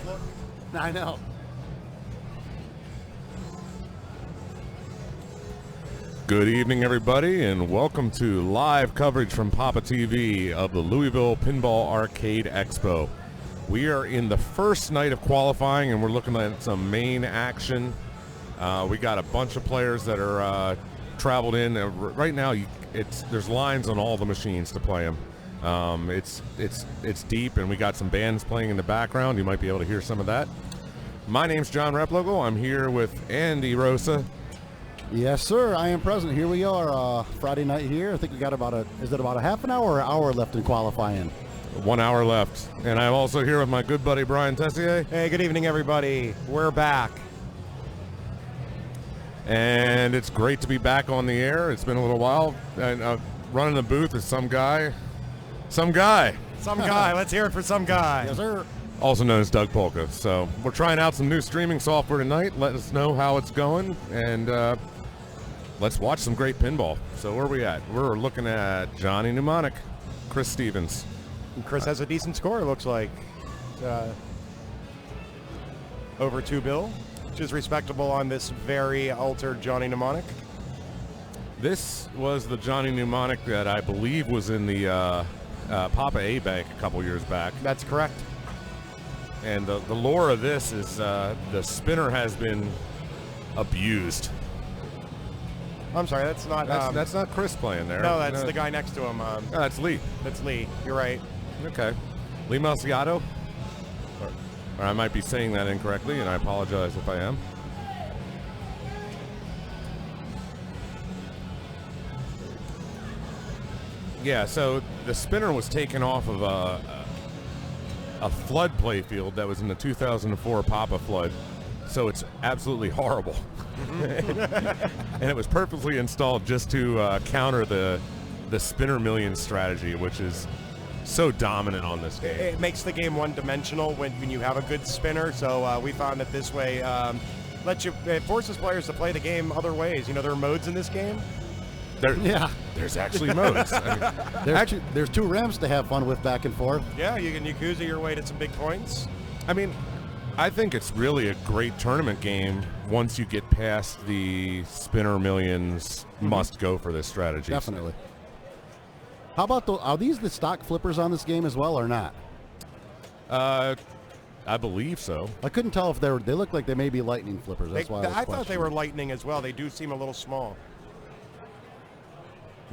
look. I know. Good evening, everybody, and welcome to live coverage from Papa TV of the Louisville Pinball Arcade Expo. We are in the first night of qualifying, and we're looking at some main action. We got a bunch of players that are traveled in. Right now, there's lines on all the machines to play them. It's deep, and we got some bands playing in the background. You might be able to hear some of that. My name's John Replogo. I'm here with Andy Rosa. Yes, sir. I am present. Here we are, Friday night here. I think we got about a half an hour or an hour left in qualifying? 1 hour left. And I'm also here with my good buddy, Brian Tessier. Hey, good evening, everybody. We're back. And it's great to be back on the air. It's been a little while. And running the booth is some guy. Some guy. Let's hear it for some guy. Yes, sir. Also known as Doug Polka. So we're trying out some new streaming software tonight. Let us know how it's going. And let's watch some great pinball. So where are we at? We're looking at Johnny Mnemonic, Chris Stevens. And Chris has a decent score, it looks like. Over 2 bill, which is respectable on this very altered Johnny Mnemonic. This was the Johnny Mnemonic that I believe was in the Papa A Bank a couple years back. That's correct. And the lore of this is the spinner has been abused. I'm sorry, that's not... That's not Chris playing there. No, that's the guy next to him. That's Lee. That's Lee. You're right. Okay. Lee Malciato? Or I might be saying that incorrectly, and I apologize if I am. Yeah, so the spinner was taken off of a flood playfield that was in the 2004 Papa flood, so it's absolutely horrible. And it was purposely installed just to counter the spinner million strategy, which is so dominant on this game. It makes the game one-dimensional when you have a good spinner, so we found that this way it forces players to play the game other ways. You know, there are modes in this game. There's actually modes. I mean, There's 2 ramps to have fun with back and forth. Yeah, you can Yakuza your way to some big points. I mean, I think it's really a great tournament game once you get past the spinner millions must go for this strategy. Definitely. How about are these the stock flippers on this game as well or not? I believe so. I couldn't tell if they look like they may be lightning flippers. That's why I thought they were lightning as well. They do seem a little small.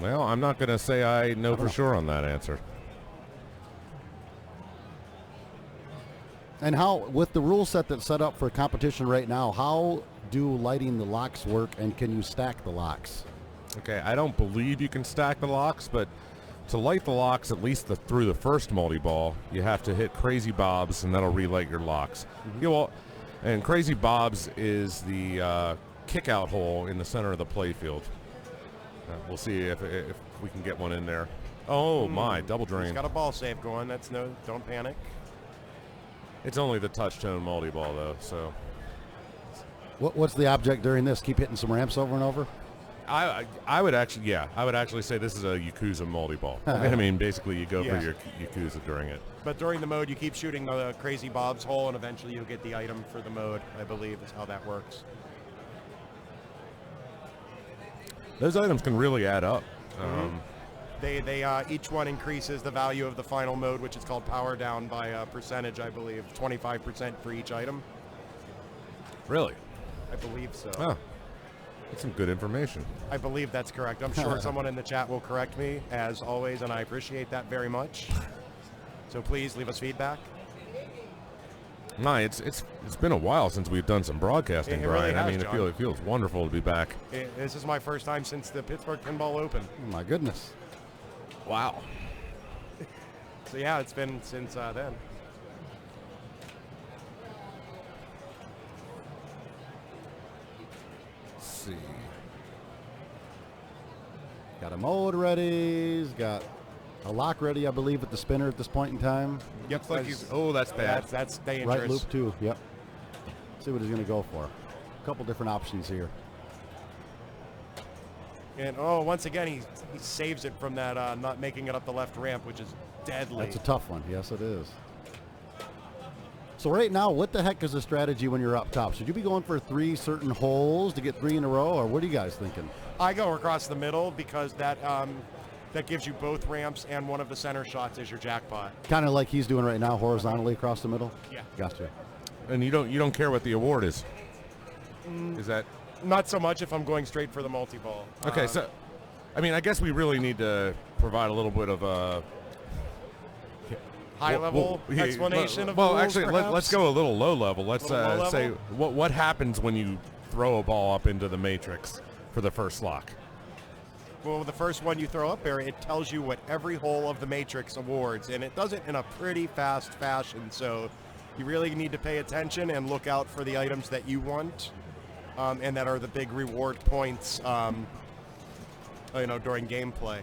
Well, I'm not going to say I know for sure on that answer. And how, with the rule set that's set up for competition right now, how do lighting the locks work, and can you stack the locks? Okay, I don't believe you can stack the locks, but to light the locks, at least through the first multi-ball, you have to hit Crazy Bob's, and that'll relight your locks. And Crazy Bob's is the kick-out hole in the center of the playfield. We'll see if we can get one in there. Oh my, double drain. He's got a ball save going. Don't panic. It's only the touch-tone multi-ball though, so. What's the object during this? Keep hitting some ramps over and over? I would actually say this is a Yakuza multi-ball. I mean, basically you go for your Yakuza during it. But during the mode, you keep shooting the Crazy Bob's hole, and eventually you'll get the item for the mode, I believe is how that works. Those items can really add up. They each one increases the value of the final mode, which is called power down by a percentage, I believe, 25% for each item. Really? I believe so. Oh, that's some good information. I believe that's correct. I'm sure someone in the chat will correct me, as always, and I appreciate that very much. So please leave us feedback. No, it's been a while since we've done some broadcasting, Brian. Really has, I mean, John. it feels wonderful to be back. This is my first time since the Pittsburgh Pinball Open. Oh, my goodness. Wow. So yeah, it's been since then. Let's see. Got a mode ready. He's got a lock ready, I believe, at the spinner at this point in time. Yep. Looks like that's bad. That's dangerous. Right loop too. Yep. See what he's going to go for. A couple different options here. And once again, he saves it from that not making it up the left ramp, which is deadly. That's a tough one. Yes, it is. So right now, what the heck is the strategy when you're up top? Should you be going for 3 certain holes to get 3 in a row, or what are you guys thinking? I go across the middle because that gives you both ramps and one of the center shots as your jackpot. Kind of like he's doing right now, horizontally across the middle? Yeah. Gotcha. And you don't care what the award is? Is that... Not so much if I'm going straight for the multi-ball. Okay, so, I mean, I guess we really need to provide a little bit of a... high-level explanation of well, rules, actually, perhaps? let's go a little low level. Let's Low level? say what happens when you throw a ball up into the matrix for the first lock. Well, the first one you throw up there, it tells you what every hole of the matrix awards, and it does it in a pretty fast fashion. So you really need to pay attention and look out for the items that you want, and that are the big reward points, during gameplay.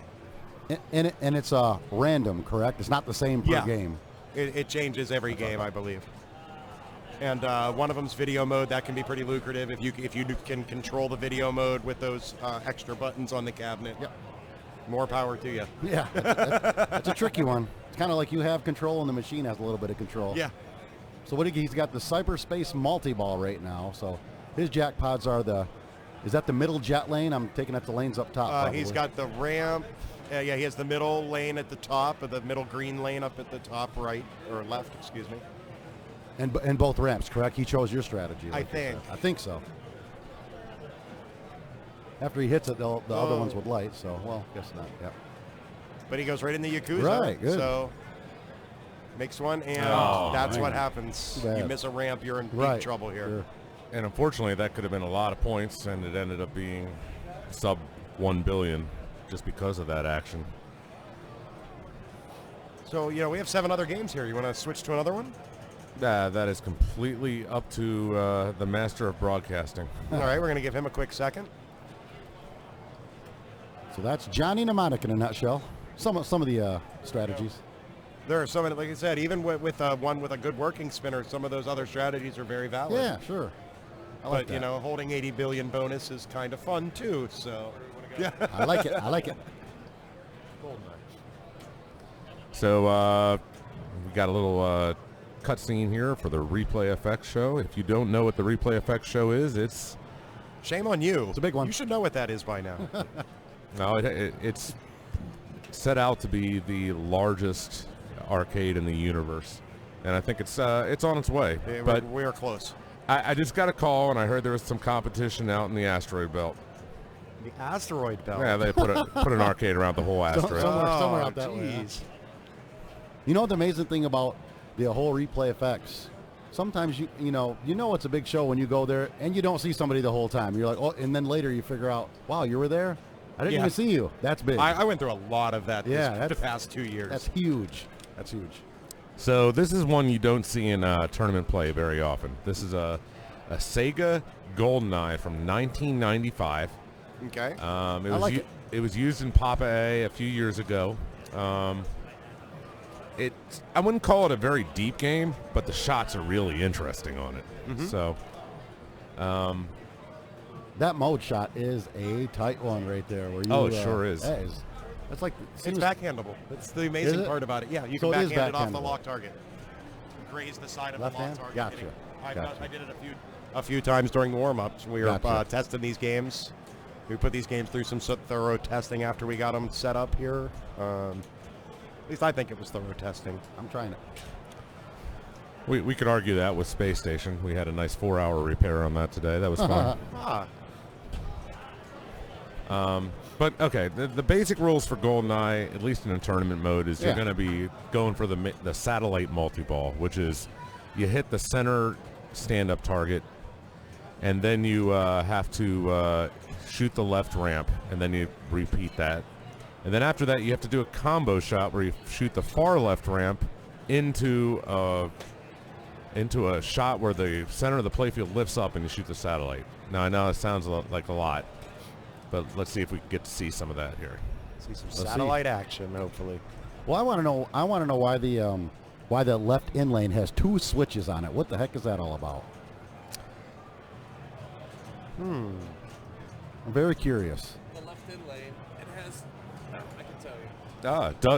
And it's random, correct? It's not the same per game. It changes every game, I believe. And one of them's video mode. That can be pretty lucrative if you can control the video mode with those extra buttons on the cabinet. Yep. More power to you. Yeah, that's a tricky one. It's kind of like you have control and the machine has a little bit of control. Yeah. So he's got the cyberspace multi-ball right now. So his jackpots are is that the middle jet lane? I'm taking that the lanes up top. He's got the ramp. He has the middle lane at the top, or the middle green lane up at the top right, or left, excuse me. And both ramps, correct? He chose your strategy. I think. I think so. After he hits it, the other ones would light, so, well, guess not, yeah. But he goes right in the Yakuza. Right, good. So, makes one, and that's what happens. You miss a ramp, you're in big trouble here. Sure. And unfortunately, that could have been a lot of points, and it ended up being sub 1 billion just because of that action. So, we have 7 other games here. You want to switch to another one? That is completely up to the master of broadcasting. All right, we're going to give him a quick second. So that's Johnny Mnemonic in a nutshell. Some of the strategies. There are so many, like I said, even with one with a good working spinner, some of those other strategies are very valid. Yeah, sure. I like But, that. holding 80 billion bonus is kind of fun, too, so. Yeah. I like it. I like it. So we got a little cutscene here for the Replay FX show. If you don't know what the Replay FX show is, it's... Shame on you. It's a big one. You should know what that is by now. No, it's set out to be the largest arcade in the universe, and I think it's on its way. Yeah, but we are close. I just got a call, and I heard there was some competition out in the asteroid belt. The asteroid belt. Yeah, they put an arcade around the whole asteroid. Somewhere out that way. Jeez. You know what the amazing thing about the whole Replay effects? Sometimes you know it's a big show when you go there and you don't see somebody the whole time. You're like, oh, and then later you figure out, wow, you were there? I didn't even see you. That's big. I went through a lot of that the past 2 years. That's huge. That's huge. So this is one you don't see in tournament play very often. This is a Sega GoldenEye from 1995. Okay. It was used in Papa A few years ago. I wouldn't call it a very deep game, but the shots are really interesting on it. Mm-hmm. So, that mode shot is a tight one right there. Where you, it sure is. That's like It's backhandable. That's the amazing part about it. Yeah, you can backhand it off the lock target. Graze the side of Left the lock hand? target. Gotcha. I did it a few times during the warm-ups. We were testing these games. We put these games through some thorough testing after we got them set up here. At least I think it was thorough testing. I'm trying it. We could argue that with Space Station. We had a nice 4-hour repair on that today. That was fun. But okay, the basic rules for GoldenEye, at least in a tournament mode, is you're going to be going for the satellite multi-ball, which is you hit the center stand-up target, and then you have to shoot the left ramp, and then you repeat that. And then after that, you have to do a combo shot where you shoot the far left ramp into a shot where the center of the playfield lifts up and you shoot the satellite. Now, I know it sounds like a lot, but let's see if we can get to see some of that here. See some satellite action, hopefully. Well, I want to know why the left in lane has 2 switches on it. What the heck is that all about? I'm very curious. The left in lane, it has, I can tell you.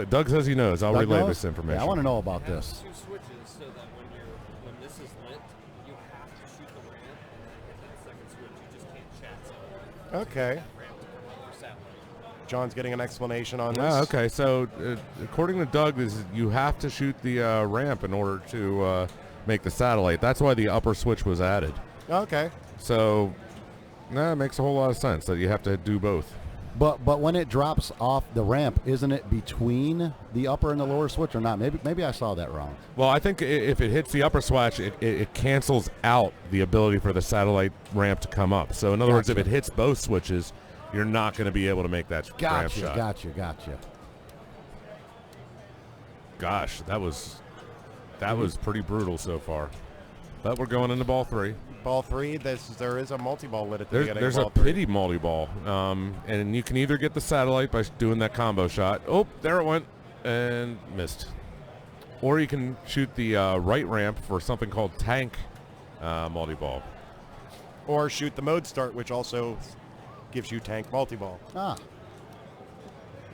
Doug says he knows. I'll Doug relay knows? this information. Yeah, I want to know about It has this. 2 switches so that when this flipped, you have to shoot the ramp and then hit that second switch. You just can't chat something. Okay. Ramp to come up for satellite. John's getting an explanation on this. Ah, okay. So according to Doug, you have to shoot the ramp in order to make the satellite. That's why the upper switch was added. Okay. So that makes a whole lot of sense that you have to do both. But when it drops off the ramp, isn't it between the upper and the lower switch or not? Maybe I saw that wrong. Well, I think if it hits the upper switch, it cancels out the ability for the satellite ramp to come up. So in other words, if it hits both switches, you're not going to be able to make that ramp shot. Gotcha. Gosh, that was pretty brutal so far. But we're going into ball 3. Ball 3, there is a multi-ball lit at the beginning There's of a ball 3. pity multi-ball. And you can either get the satellite by doing that combo shot. Oh, there it went. And missed. Or you can shoot the right ramp for something called tank multi-ball. Or shoot the mode start, which also gives you tank multi-ball.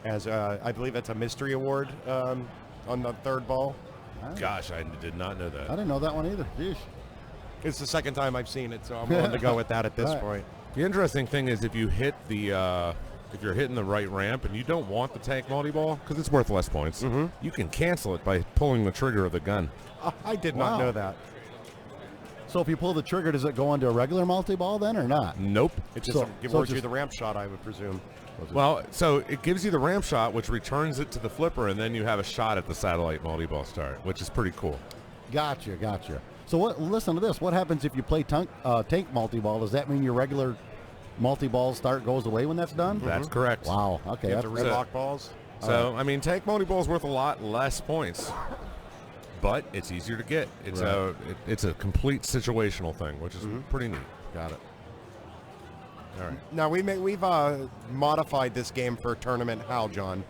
As I believe that's a mystery award on the third ball. Gosh, I did not know that. I didn't know that one either. Jeez. It's the second time I've seen it, so I'm willing to go with that at this Right. point. The interesting thing is if you hit the if you're hitting the right ramp and you don't want the tank multi-ball because it's worth less points, you can cancel it by pulling the trigger of the gun. I did not know that. So if you pull the trigger, does it go into a regular multi-ball then or not? Nope. It just gives you the ramp shot, I would presume. Well, so it gives you the ramp shot, which returns it to the flipper, and then you have a shot at the satellite multi-ball start, which is pretty cool. Gotcha. So listen to this. What happens if you play tank multi-ball? Does that mean your regular multi-ball start goes away when that's done? That's correct. Wow. Okay. You have to that's- relock balls. So, I mean, tank multi-ball is worth a lot less points, but it's easier to get. It's it's a complete situational thing, which is pretty neat. Got it. All right. Now, we've modified this game for a tournament. How, John?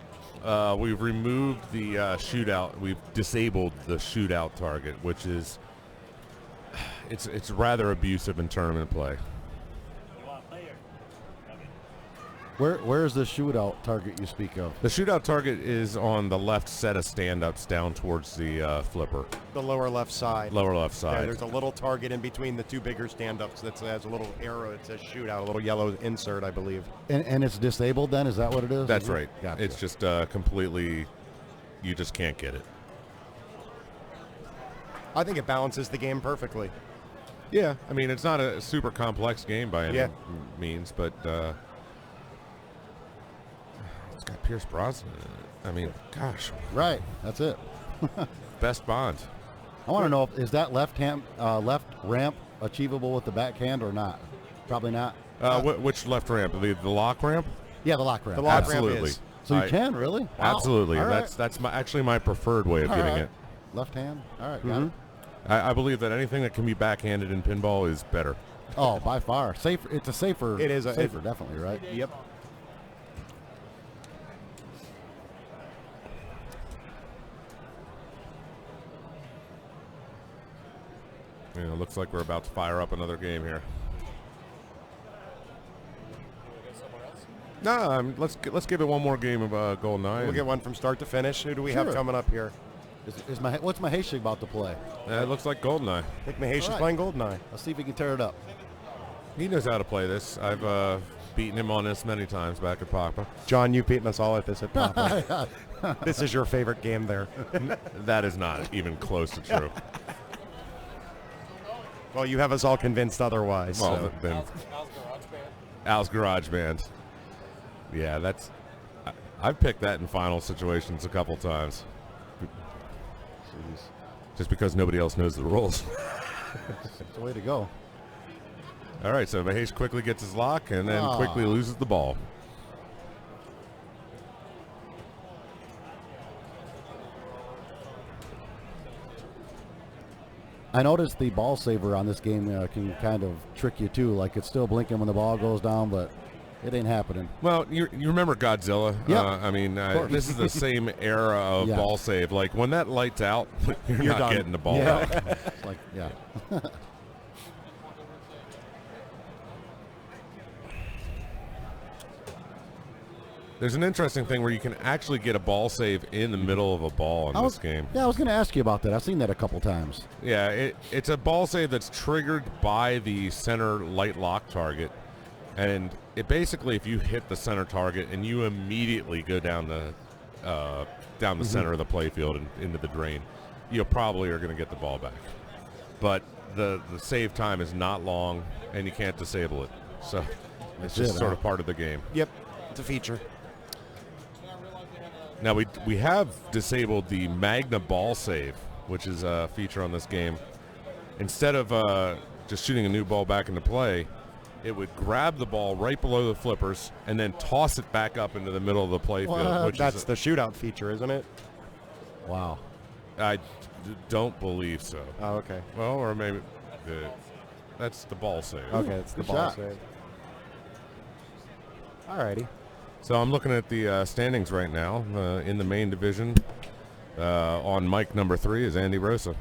We've removed the shootout. We've disabled the shootout target, which is it's rather abusive in tournament play. Where's the shootout target you speak of? The shootout target is on the left set of stand-ups down towards the flipper. The lower left side. Lower left Yeah, side. there's a little target in between the two bigger stand-ups that has a little arrow. It says shootout, a little yellow insert, I believe. And it's disabled then? Is that what it is? That's right. Gotcha. It's just completely, you just can't get it. I think it balances the game perfectly. Yeah, I mean, it's not a super complex game by any means, but it's got Pierce Brosnan in it. I mean, gosh. Right. That's it. Best Bond. I want to know, is that left ramp achievable with the backhand or not? Probably not. Which left ramp? The lock ramp? Yeah, the lock ramp. The lock Absolutely. ramp is. So you can, really? Wow. Absolutely. All right. That's actually my preferred way of All getting right. it. Left hand. All right. Got it. I believe that anything that can be backhanded in pinball is better. Oh, by far. Safer. It's a safer. It is safer, definitely, right? Yep. You know, looks like we're about to fire up another game here. No, let's give it one more game of GoldenEye. We'll get one from start to finish. Who do we have Sure. coming up here? What's Mahesh about to play? It looks like GoldenEye. I think Mahesh is All right. playing GoldenEye. Let's see if he can tear it up. He knows how to play this. I've beaten him on this many times back at Papa. John, you've beaten us all at this at Papa. This is your favorite game there. That is not even close to true. Well, you have us all convinced otherwise. Well, so. then Al's Garage Band. Yeah, I've picked that in final situations a couple times. Just because nobody else knows the rules. It's the way to go. All right, so Mahesh quickly gets his lock and then quickly loses the ball. I noticed the ball saver on this game can kind of trick you too. Like it's still blinking when the ball goes down, but it ain't happening. Well, you remember Godzilla? Yeah. I mean, this is the same era of Yeah. ball save. Like when that light's out, you're not done. getting the ball Yeah. out. It's like, yeah. There's an interesting thing where you can actually get a ball save in the middle of a ball in this game. Yeah, I was going to ask you about that. I've seen that a couple times. Yeah, it's a ball save that's triggered by the center light lock target. And it basically, if you hit the center target and you immediately go down the center of the playfield and into the drain, you probably are going to get the ball back. But the save time is not long, and you can't disable it. So it's just sort of part of the game. Yep, it's a feature. Now, we have disabled the Magna ball save, which is a feature on this game. Instead of just shooting a new ball back into play, it would grab the ball right below the flippers and then toss it back up into the middle of the playfield. That's the shootout feature, isn't it? Wow. I don't believe so. Oh, okay. Well, or maybe that's the ball save. Okay, it's the good ball shot. save. Alrighty. So I'm looking at the standings right now in the main division. On mic number 3 is Andy Rosa.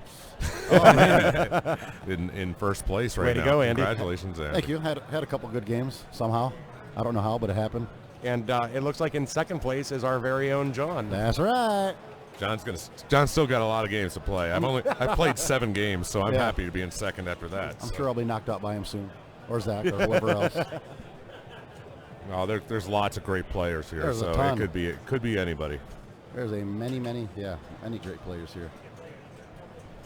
in first place right Way now. to go, Andy. Congratulations, Andy. Thank you. Had a couple good games somehow. I don't know how, but it happened. And it looks like in second place is our very own John. That's right. John's still got a lot of games to play. I've played 7 games, so I'm happy to be in second after that. I'm sure I'll be knocked out by him soon, or Zach, or whoever else. Oh, there's lots of great players here, There's a so ton. it could be anybody. There's many great players here.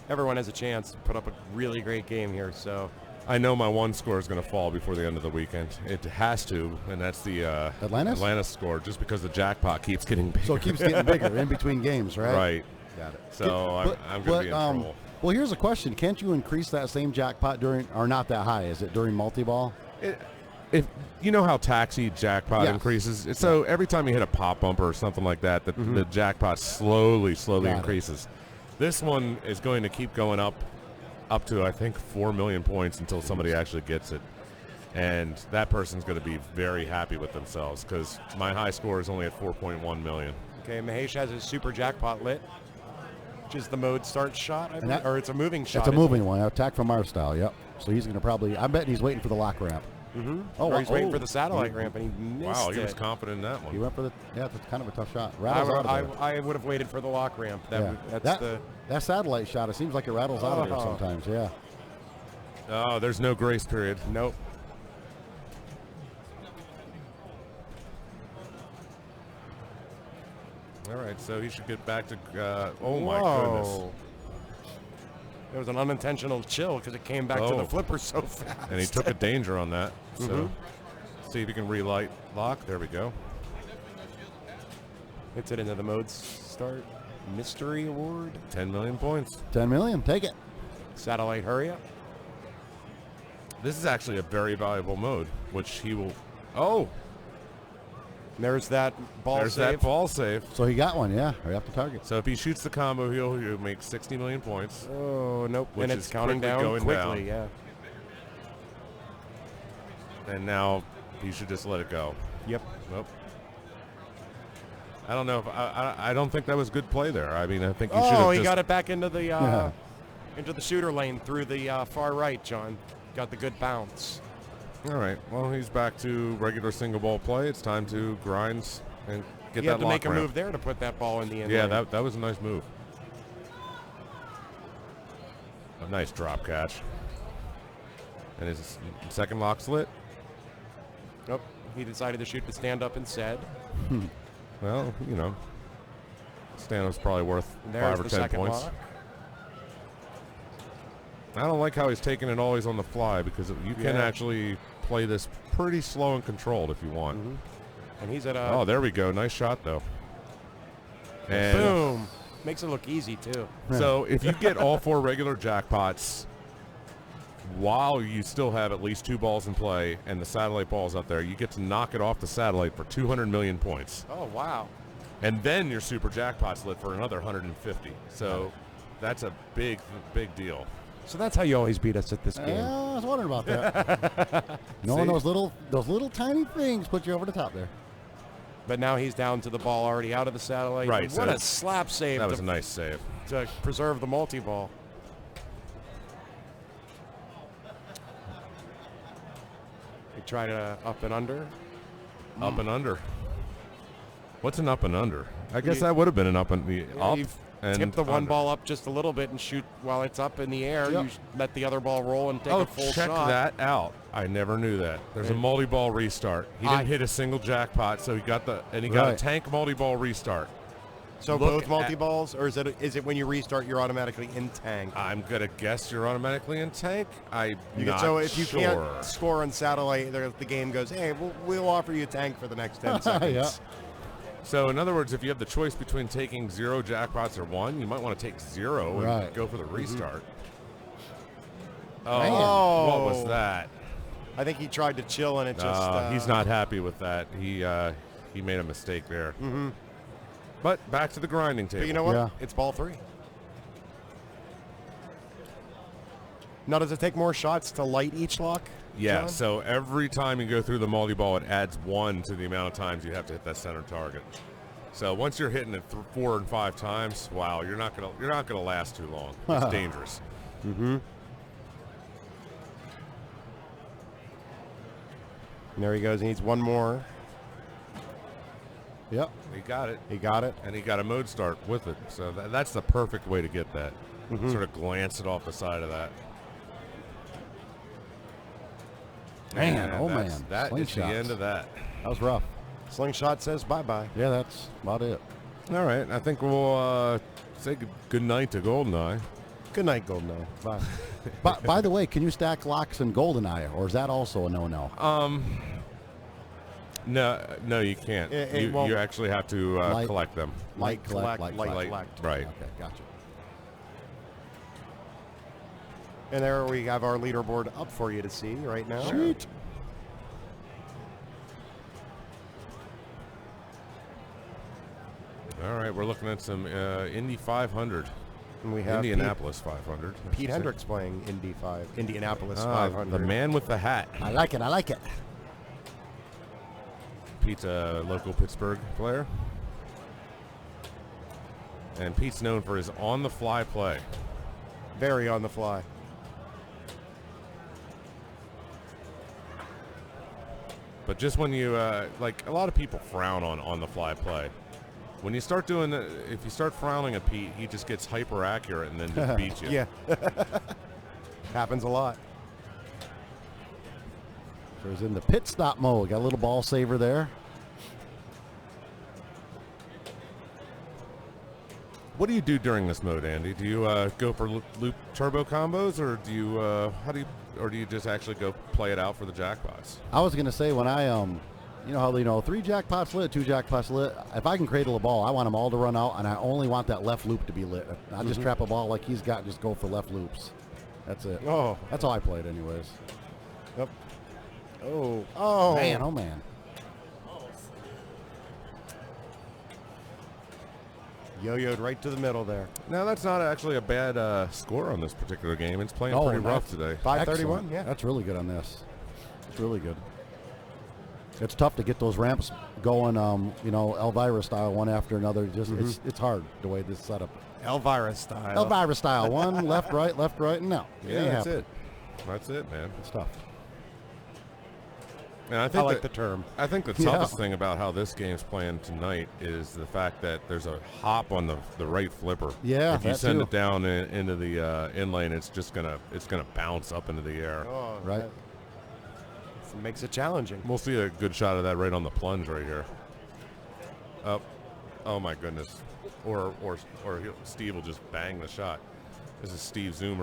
Everyone has a chance to put up a really great game here. So I know my one score is going to fall before the end of the weekend. It has to, and that's the Atlantis score, just because the jackpot keeps getting bigger. So it keeps getting bigger in between games, right? Right. Got it. So I'm going to be in trouble. Well, here's a question. Can't you increase that same jackpot or not that high? Is it during multi-ball? If you know how taxi jackpot Yes. increases, so every time you hit a pop bumper or something like that, the jackpot slowly Got it. increases. This one is going to keep going up to I think 4 million points until somebody actually gets it, and that person's going to be very happy with themselves because my high score is only at 4.1 million. okay, Mahesh has his super jackpot lit, which is the mode start shot, I believe, that- or it's a moving shot. It's a isn't moving it? one. Attack from our style. Yep. So he's going to I'm betting he's waiting for the lock ramp. Mm-hmm. Oh, or he's waiting for oh. the satellite ramp, and he missed Wow, he was it. confident in that He one. went for it's kind of a tough shot. Rattles out of there. I would have waited for the lock ramp. That's that, the satellite shot, it seems like it rattles out of there sometimes, yeah. Oh, there's no grace period. nope. All right, so he should get back to. Oh my Whoa. goodness! It was an unintentional chill because it came back to Oh. the flipper so fast. And he took a danger on that. So Mm-hmm. see if he can relight lock. There we go. Hits it into the mode start mystery award. 10 million points. 10 million, take it. Satellite hurry up. This is actually a very valuable mode, which he will. Oh, There's that ball there's save. that ball save. So he got one, yeah, right off the target. So if he shoots the combo, he'll make 60 million points. Oh nope. Which And it's is counting quickly down going quickly. down. Yeah. And now he should just let it go. Yep. Nope. I don't know if I don't think that was good play there. I mean, I think he should have Oh, he just, got it back into the shooter lane through the far right. John got the good bounce. All right. Well, he's back to regular single ball play. It's time to grind and get He that had to lock make a ramp. move there to put that ball in the end. Yeah, lane. that was a nice move. A nice drop catch. And his second lock's lit. Nope. He decided to shoot the stand up instead. Well, you know, stand was probably worth And there's 5 or the 10 second points. lock. I don't like how he's taking it always on the fly because you can Yeah. actually play this pretty slow and controlled if you want. And he's at a Oh, there we go. Nice shot, though. And boom. Makes it look easy too. so if you get all 4 regular jackpots while you still have at least 2 balls in play and the satellite ball's up there, you get to knock it off the satellite for 200 million points. Oh wow. And then your super jackpot's lit for another 150. So that's a big, big deal. So that's how you always beat us at this game. I was wondering about that. Knowing See? those little tiny things put you over the top there. But now he's down to the ball already out of the satellite. Right, What so a slap save That was to, a nice save. to preserve the multi-ball. They try to up and under. Up and under. What's an up and under? I guess that would have been an up and the up. You've And tip the one under. ball up just a little bit and shoot while it's up in the air. Yep. You let the other ball roll and take a full check shot. that out. I never knew that. There's a multi-ball restart. He didn't hit a single jackpot, so he got got a Right. tank multi-ball restart. So Look both multi-balls, or is it when you restart, you're automatically in tank? I'm gonna guess you're automatically in tank. So if you sure. can't score on satellite, the game goes, hey, we'll offer you a tank for the next 10 seconds. Yeah. So in other words, if you have the choice between taking 0 jackpots or 1, you might want to take 0 and Right. go for the restart. Man. Oh, what was that? I think he tried to chill and it just... He's not happy with that. He made a mistake there. Mm-hmm. But back to the grinding table. But you know what? Yeah. It's ball 3. Now, does it take more shots to light each lock? Yeah, John? so every time you go through the multi-ball, it adds 1 to the amount of times you have to hit that center target. So once you're hitting it 4 and 5 times, wow, you're not gonna last too long. It's dangerous. Mm-hmm. And there he goes. He needs one more. Yep. He got it, He got it. and he got a mode start with it. So that's the perfect way to get that. Mm-hmm. Sort of glance it off the side of that. Man, And oh that's- man. that is the Slingshots. end of that. That was rough. Slingshot says bye-bye. Yeah, that's about it. All right, I think we'll say good night to Goldeneye. Good night, Goldeneye. Bye. By the way, can you stack locks in GoldenEye, or is that also a no-no? No, you can't. It won't- You actually have to Light. collect them. Light, collect, light, collect. collect. Right. Okay, gotcha. And there we have our leaderboard up for you to see right now. Sweet. All right, we're looking at some Indy 500. And we have Indianapolis 500. Pete Hendricks playing Indianapolis Ah, 500. the man with the hat. I like it. I like it. Pete's a local Pittsburgh player. And Pete's known for his on-the-fly play. Very on the fly. But just when you, like, a lot of people frown on the fly play. When you start doing, if you start frowning at Pete, he just gets hyper accurate and then just beats you. Yeah. Happens a lot. So he's in the pit stop mode. Got a little ball saver there. What do you do during this mode, Andy? Do you go for loop turbo combos, or do you or do you just actually go play it out for the jackpots? I was gonna say when I you know how 3 jackpots lit, 2 jackpots lit. If I can cradle a ball, I want them all to run out, and I only want that left loop to be lit. I just trap a ball like he's got, just go for left loops. That's it. Oh. That's how I play it, anyways. Yep. Oh. Oh. Man, oh man. Yo-yoed right to the middle there. No, that's not actually a bad score on this particular game. It's playing pretty rough today. 531. Excellent. Yeah. That's really good on this. It's really good. It's tough to get those ramps going, Elvira style, one after another. Just it's hard the way this is set up. Elvira style. Elvira style, one left, right, and no. Yeah, that's it. That's it, man. It's tough. And I I think like the term. I think the Yeah. toughest thing about how this game's playing tonight is the fact that there's a hop on the right flipper. Yeah, if you that send too. it down into the in lane, it's gonna bounce up into the air. Oh, Right. That makes it challenging. We'll see a good shot of that right on the plunge right here. Oh my goodness. Or Steve will just bang the shot. This is Steve zoom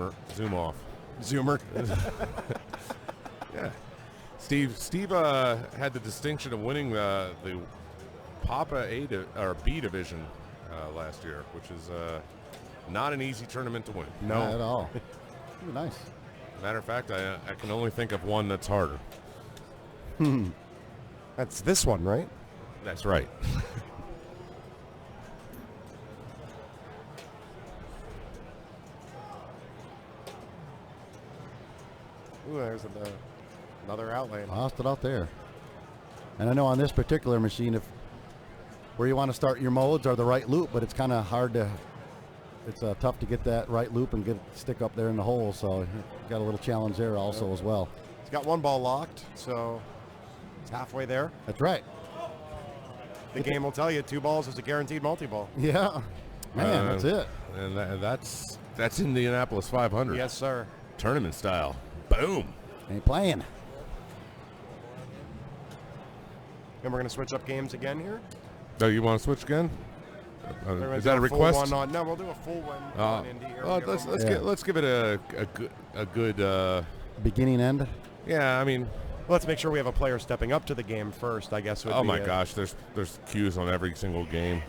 off. Zoomer. Yeah. Steve had the distinction of winning the Papa B division last year, which is not an easy tournament to win. No. Not at all. Ooh, nice. Matter of fact, I can only think of one that's harder. That's this one, right? That's right. Ooh, there's another outlane. Lost it out there. And I know on this particular machine, where you want to start your modes are the right loop, but it's kind of hard to. It's tough to get that right loop and stick up there in the hole. So you got a little challenge there also as well. He's got one ball locked, so it's halfway there. That's right. The game will tell you 2 balls is a guaranteed multi-ball. Yeah. Man, that's it. And that's Indianapolis 500. Yes, sir. Tournament style. Boom. Ain't playing. And we're going to switch up games again here. Oh, you want to switch again? We're gonna Is do that a full request? one on, no, we'll do a full one on Indy here. Well, Give let's them- let's give it a good. Beginning end. Yeah, I mean, Let's make sure we have a player stepping up to the game first, I guess. Would oh be my it. gosh, there's queues on every single game.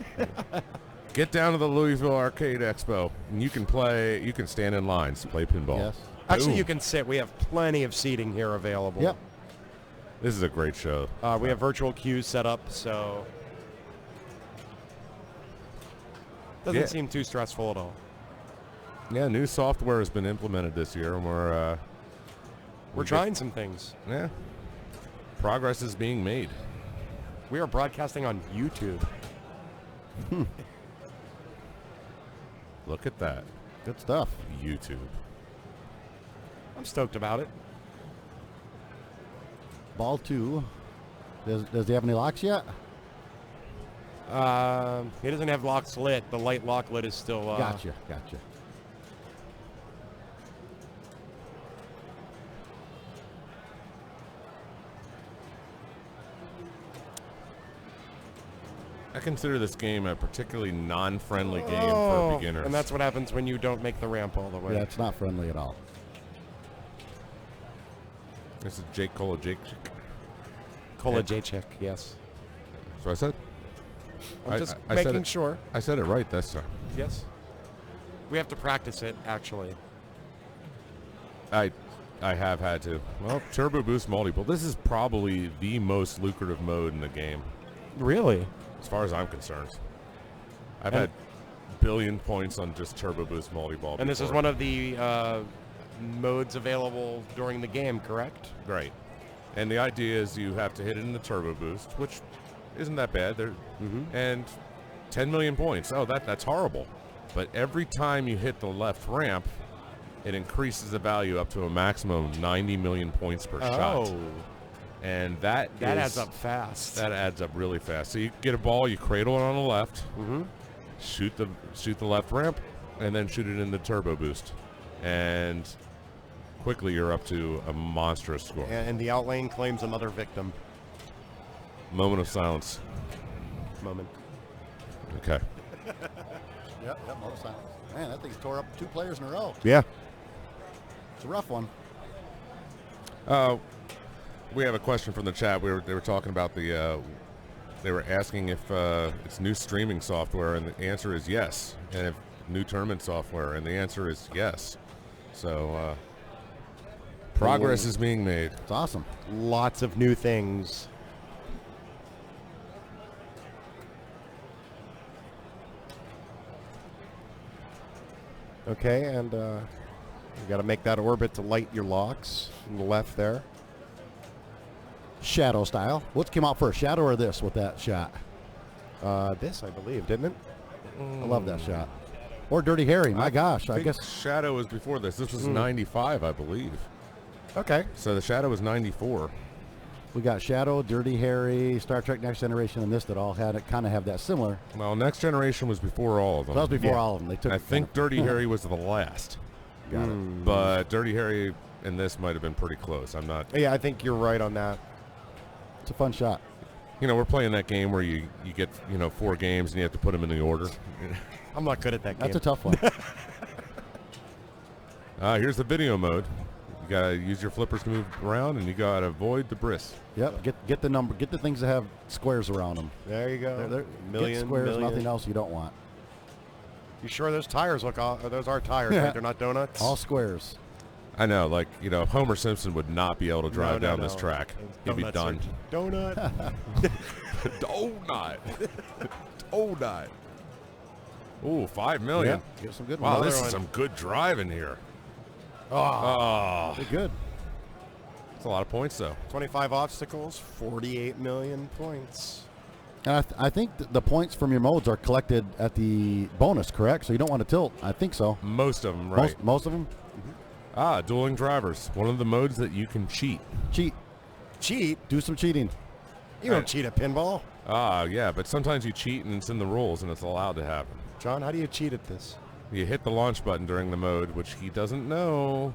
Get down to the Louisville Arcade Expo, and you can stand in lines to play pinball. Yes. Actually, Boom. you can sit. We have plenty of seating here available. Yep. This is a great show. We have virtual queues set up, so doesn't Yeah. seem too stressful at all. Yeah, new software has been implemented this year, and We're trying some things. yeah, progress is being made. We are broadcasting on YouTube. Look at that, Good stuff. YouTube. I'm stoked about it. Ball 2. Does he have any locks yet? He doesn't have locks lit. The light lock lid is still. Gotcha. I consider this game a particularly non-friendly game for beginners. And that's what happens when you don't make the ramp all the way. Yeah, it's not friendly at all. This is Jake Kolajczyk. Kolajczyk, yes. So I said. I'm just I said making it- sure. I said it right this time. Yes. We have to practice it, actually. I have had to. Well, Turbo Boost Multiple. This is probably the most lucrative mode in the game, Really? as far as I'm concerned. I've And- had billion points on just Turbo Boost Multi-Ball. And this is before. one of the modes available during the game, correct? Right. And the idea is you have to hit it in the Turbo Boost, which isn't that bad. And 10 million points. Oh, that's horrible. But every time you hit the left ramp, it increases the value up to a maximum of 90 million points per shot. And that adds up fast. That adds up really fast. So you get a ball, you cradle it on the left, shoot the left ramp, and then shoot it in the Turbo Boost. And quickly you're up to a monstrous score. And the outlane claims another victim. Moment of silence. Moment. Okay. Yep, man, that thing's tore up 2 players in a row. Yeah. It's a rough one. We have a question from the chat. They were talking about the. They were asking if it's new streaming software, and the answer is yes. And if new tournament software, and the answer is yes. So progress is being made. It's awesome. Lots of new things. Okay, and you got to make that orbit to light your locks on the left there. Shadow style. What came out first, Shadow or this with that shot? This, I believe, didn't it? I love that shot. Or Dirty Harry. My gosh, I think guess. Shadow was before this. This was 95, I believe. Okay. So the Shadow was 94. We got Shadow, Dirty Harry, Star Trek Next Generation, and this that all had it kind of have that similar. Well, Next Generation was before all of So them. that was before Yeah. all of them. They took. I it think kind Dirty Harry was the last. of, got it. But Dirty Harry and this might have been pretty close. I'm not. Yeah, I think you're right on that. It's a fun shot. You know, we're playing that game where you get 4 games and you have to put them in the order. I'm not good at that game. That's a tough one. Here's the video mode. You gotta use your flippers to move around, and you gotta avoid debris. Yep. Get the number. Get the things that have squares around them. There you go. They're Million, get squares. million. Nothing else you don't want. You sure those tires look? Those are tires, right? They're not donuts. All squares. I know, like Homer Simpson would not be able to drive No, down no. this track. He'd be Donuts done. are- Donut. Donut. Donut. Ooh, 5 million. Get some good Wow, ones. this Another is one. some good driving here. Oh, they're good. That's a lot of points, though. 25 obstacles, 48 million points. And I think the points from your modes are collected at the bonus, correct? So you don't want to tilt. I think so. Most of them, right? Most of them Dueling drivers. One of the modes that you can cheat. cheat. Cheat? Do some cheating. You don't cheat at pinball. Yeah, but sometimes you cheat and it's in the rules and it's allowed to happen. John, how do you cheat at this? You hit the launch button during the mode, which he doesn't know,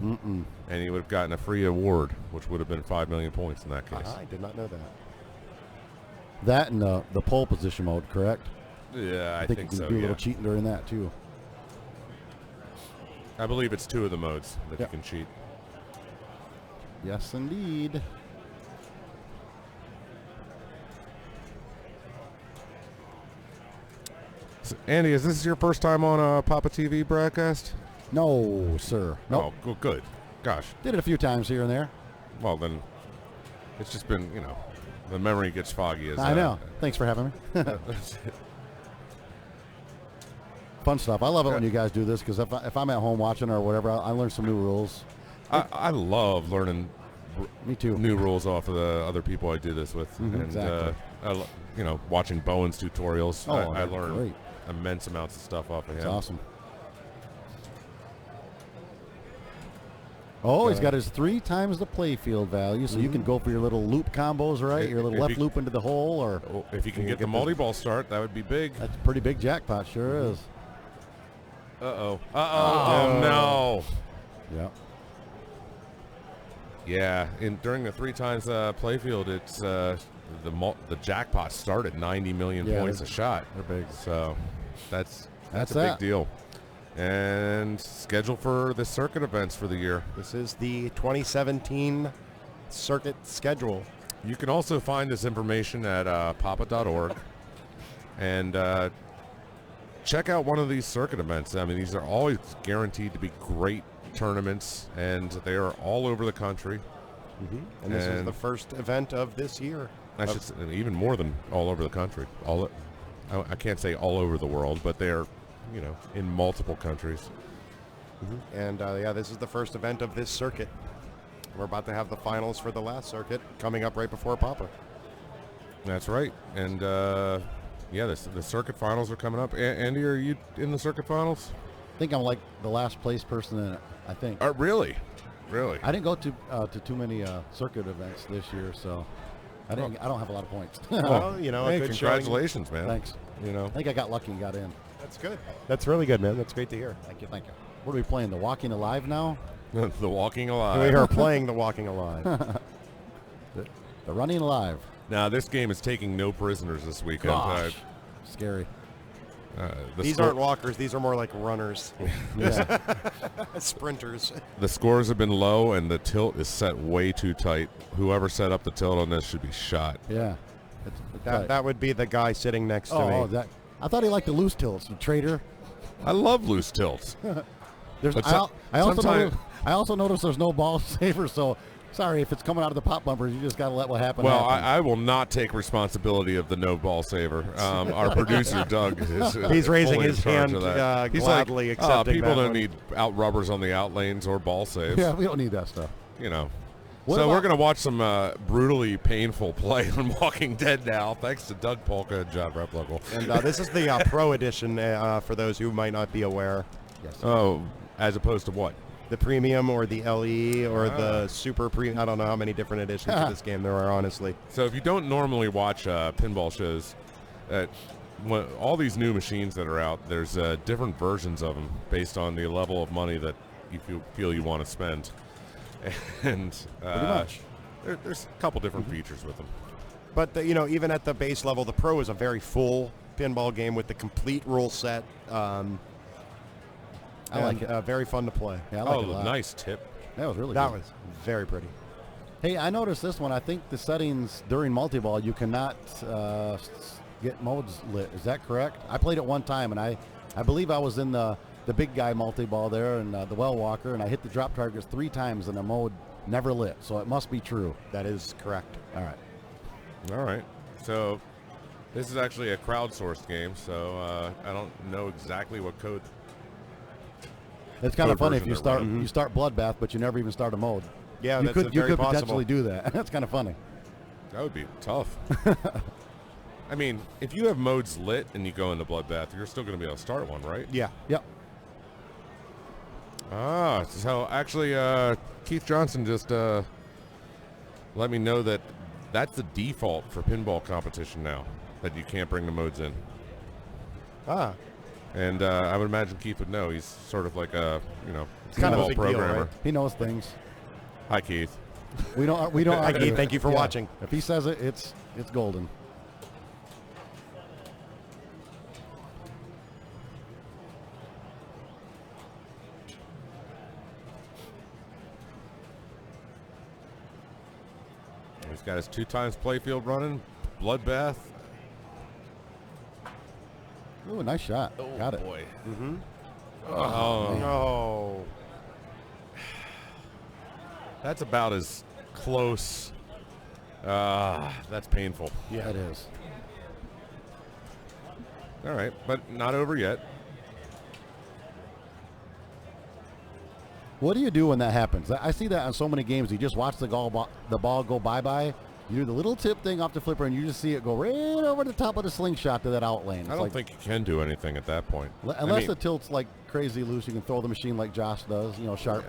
and he would have gotten a free award, which would have been 5 million points in that case. I did not know that. That and the pole position mode, correct? Yeah, I think think you so, can do a yeah. little cheating during that, too. I believe it's 2 of the modes that Yep. you can cheat. Yes, indeed. So, Andy, is this your first time on a Papa TV broadcast? No, sir. Nope. Oh, good. Gosh. Did it a few times here and there. Well, then, it's just been, the memory gets foggy. As I know. Thanks for having me. Fun stuff. I love it when you guys do this because if I'm at home watching or whatever, I learn some new rules. I love learning Me too. new rules off of the other people I do this with. And, exactly. watching Bowen's tutorials, Oh, I that's learn great. immense amounts of stuff off of That's him. awesome. Oh, he's got his 3 times the playfield value, so you can go for your little loop combos, right? Your little If left you- loop into the hole, or Oh, if you can get the multi-ball start, that would be big. that's a pretty big jackpot, sure is. Uh-oh. Oh, no. Yeah. Yeah, during the 3 times playfield, it's the jackpot start at 90 million Yeah, points a they're- shot. they're big. So that's That's a that. big deal. And schedule for the circuit events for the year. This is the 2017 circuit schedule. You can also find this information at papa.org and check out one of these circuit events. I mean, these are always guaranteed to be great tournaments, and they are all over the country. And this is And- the first event of this year. I should say, even more than all over the country. I can't say all over the world, but they're, in multiple countries. And this is the first event of this circuit. We're about to have the finals for the last circuit coming up right before Papa. That's right. And the circuit finals are coming up. Andy, are you in the circuit finals? I think I'm like the last place person in it, I think. Really? Really? I didn't go to too many circuit events this year, so I don't have a lot of points. Well, Hey, a good showing. congratulations, man. Thanks. I think I got lucky and got in. That's good. That's really good, man. That's great to hear. Thank you. What are we playing, the Walking Alive now? The Walking We Alive. are playing the Walking Alive. The Running Alive. Now, this game is taking no prisoners this weekend. Gosh. Scary. These aren't walkers. These are more like runners, Yeah. sprinters. The scores have been low, and the tilt is set way too tight. Whoever set up the tilt on this should be shot. Yeah. That would be the guy sitting next to me. that. I thought he liked the loose tilts, you traitor. I love loose tilts. There's, But I also sometime- noticed there's no ball saver, so sorry if it's coming out of the pop bumpers. You just got to let what happen. Well, happen. I will not take responsibility of the no ball saver. Our producer Doug is He's raising fully his in charge hand, of that. He's gladly like, accepting people that don't one." need out rubbers on the out lanes or ball saves. Yeah, we don't need that stuff. What So about- we're going to watch some brutally painful play on Walking Dead now, thanks to Doug Polka and John Replocal. And this is the Pro Edition for those who might not be aware. Yes. Oh, as opposed to what? The Premium or the LE or the Super Premium. I don't know how many different editions of this game there are, honestly. So if you don't normally watch pinball shows, all these new machines that are out, there's different versions of them based on the level of money that you feel you want to spend. And Pretty much. there's a couple different features with them. But, even at the base level, the Pro is a very full pinball game with the complete rule set. I like it. Very fun to play. Yeah, I like it a lot. Nice tip. That was really That good. was very pretty. Hey, I noticed this one. I think the settings during multi-ball, you cannot get modes lit. Is that correct? I played it one time, and I believe I was in the big guy multi-ball there and the well walker, and I hit the drop targets 3 times, and the mode never lit. So it must be true. That is correct. All right. All right. So this is actually a crowdsourced game, so I don't know exactly what code. It's kind of Code funny if version you they're start running. you start Bloodbath, but you never even start a mode. Yeah, you that's could very possible. potentially do that. That's kind of funny. That would be tough. I mean, if you have modes lit and you go into Bloodbath, you're still going to be able to start one, right? Yeah. Yep. So actually, Keith Johnson just let me know that That's the default for pinball competition now, that you can't bring the modes in. Ah, And I would imagine Keith would know. He's sort of like a, kind of a pinball big deal, programmer. right? He knows things. Hi, Keith. We don't Hi, argue. Keith. Thank you for watching. If he says it, it's golden. He's got his 2 times playfield running. Bloodbath. Ooh, nice shot. Got it. Boy. Oh, man. No. That's about as close. That's painful. Yeah, it is. All right, but not over yet. What do you do when that happens? I see that on so many games. You just watch the ball go bye-bye. You do the little tip thing off the flipper, and you just see it go right over the top of the slingshot to that out lane. I don't think you can do anything at that point. Unless it tilts like crazy loose, you can throw the machine like Josh does, sharp.